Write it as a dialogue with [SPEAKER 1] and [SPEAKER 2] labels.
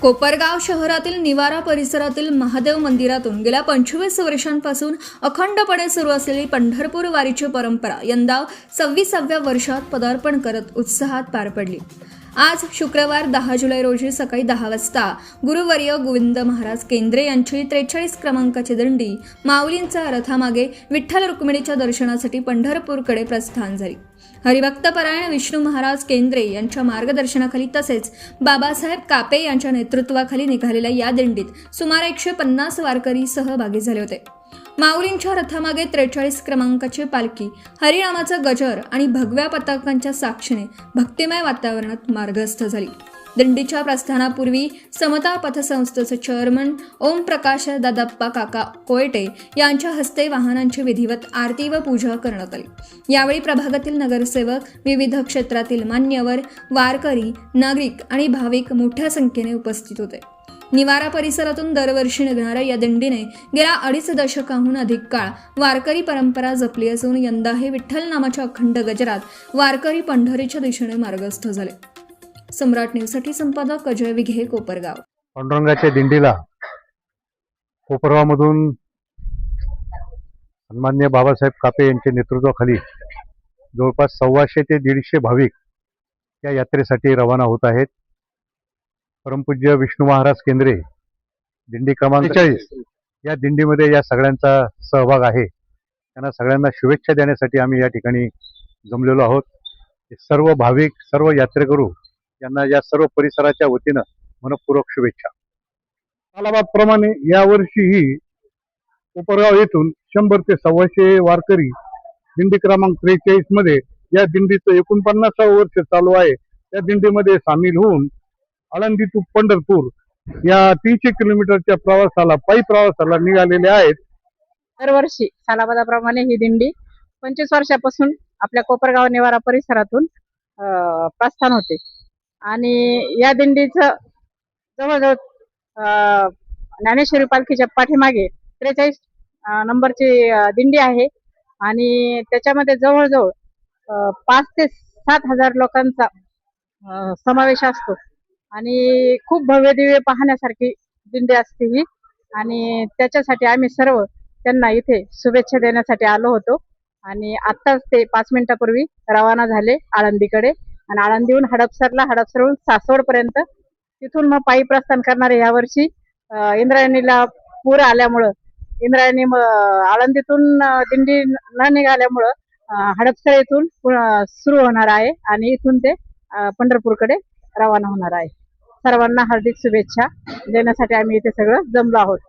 [SPEAKER 1] कोपरगाव शहरातील निवारा परिसरातील महादेव मंदिरातून गेल्या 25 वर्षांपासून अखंडपणे सुरू असलेली पंढरपूर वारीची परंपरा यंदा 26व्या वर्षात पदार्पण करत उत्साहात पार पडली। आज शुक्रवार 10 जुलै रोजी सकाळी 10 वाजता गुरुवर्य गोविंद महाराज केंद्रे यांची 43 क्रमांकाची दिंडी माऊलींच्या रथामागे विठ्ठल रुक्मिणीच्या दर्शनासाठी पंढरपूरकडे प्रस्थान झाली। हरिभक्तपरायण विष्णू महाराज केंद्रे यांच्या मार्गदर्शनाखाली तसेच बाबासाहेब कापे यांच्या नेतृत्वाखाली निघालेल्या या दिंडीत सुमारे 150 वारकरी सहभागी झाले होते। माऊलींच्या रथामागे 43 क्रमांकाची पालखी हरिनामाचा गजर आणि भगव्या पताकांच्या साक्षीने भक्तिमय वातावरणात मार्गस्थ झाली। दिंडीच्या प्रस्थानापूर्वी समता पथसंस्थेचे चेअरमन ओम प्रकाश दादाप्पा काका कोयटे यांच्या हस्ते वाहनांची विधिवत आरती व पूजा करण्यात आली। यावेळी प्रभागातील नगरसेवक, विविध क्षेत्रातील मान्यवर, वारकरी, नागरिक आणि भाविक मोठ्या संख्येने उपस्थित होते। निवारा परिसरातून दरवर्षी निघणाऱ्या या दिंडीने गेल्या 2.5 दशकाहून अधिक काळ वारकरी परंपरा जपली असून यंदाही विठ्ठल नामाच्या अखंड गजरात वारकरी पंढरीच्या दिशेने मार्गस्थ झाले। सम्राट न्यूजसाठी संपादक अजय विघे, कोपरगाव।
[SPEAKER 2] पांडुरंगाच्या दिंडीला कोपरगावमधून सन्माननीय बाबासाहेब कापे यांच्या नेतृत्वाखाली जवळपास 125 ते 150 भाविक या यात्रेसाठी रवाना होत आहेत। परमपूज्य विष्णू महाराज केंद्रे दिंडी क्रमांक 43 या दिंडीमध्ये या सगळ्यांचा सहभाग आहे। त्यांना सगळ्यांना शुभेच्छा देण्यासाठी आम्ही या ठिकाणी जमलेलो आहोत। सर्व भाविक, सर्व यात्रेकरू यांना या सर्व परिसराच्या वतीनं मनपूर्वक शुभेच्छा।
[SPEAKER 3] सालाबादप्रमाणे यावर्षीही कोपरगाव येथून 100 ते 125 वारकरी दिंडी क्रमांक 43 मध्ये या दिंडीचं 49वं वर्ष चालू आहे। या दिंडीमध्ये सामील होऊन आळंदी टू पंढरपूर या 300 किलोमीटरच्या प्रवासाला, पायी प्रवासाला निघालेले आहेत।
[SPEAKER 4] दरवर्षी सालाबादाप्रमाणे ही दिंडी 25 वर्षापासून आपल्या कोपरगाव निवारा परिसरातून प्रस्थान होते आणि या दिंडीचं जवळजवळ ज्ञानेश्वरी पालखीच्या पाठीमागे 43 नंबरची दिंडी आहे आणि त्याच्यामध्ये जवळजवळ 5 ते 7 हजार लोकांचा समावेश असतो आणि खूप भव्य दिव्य पाहण्यासारखी दिंडी असते ही। आणि त्याच्यासाठी आम्ही सर्व त्यांना इथे शुभेच्छा देण्यासाठी आलो होतो आणि आत्ताच ते 5 मिनिटापूर्वी रवाना झाले आळंदीकडे आणि आळंदीहून हडपसरहून सासवड पर्यंत, तिथून मग पायी प्रस्थान करणारे यावर्षी इंद्रायणीला पूर आल्यामुळं इंद्रायणी आळंदीतून दिंडी न निघाल्यामुळं हडपसर येथून सुरू होणार आहे आणि इथून ते पंढरपूरकडे रवाना होणार आहे। सर्वांना हार्दिक शुभेच्छा देण्यासाठी आम्ही इथे सगळं जमलो आहोत।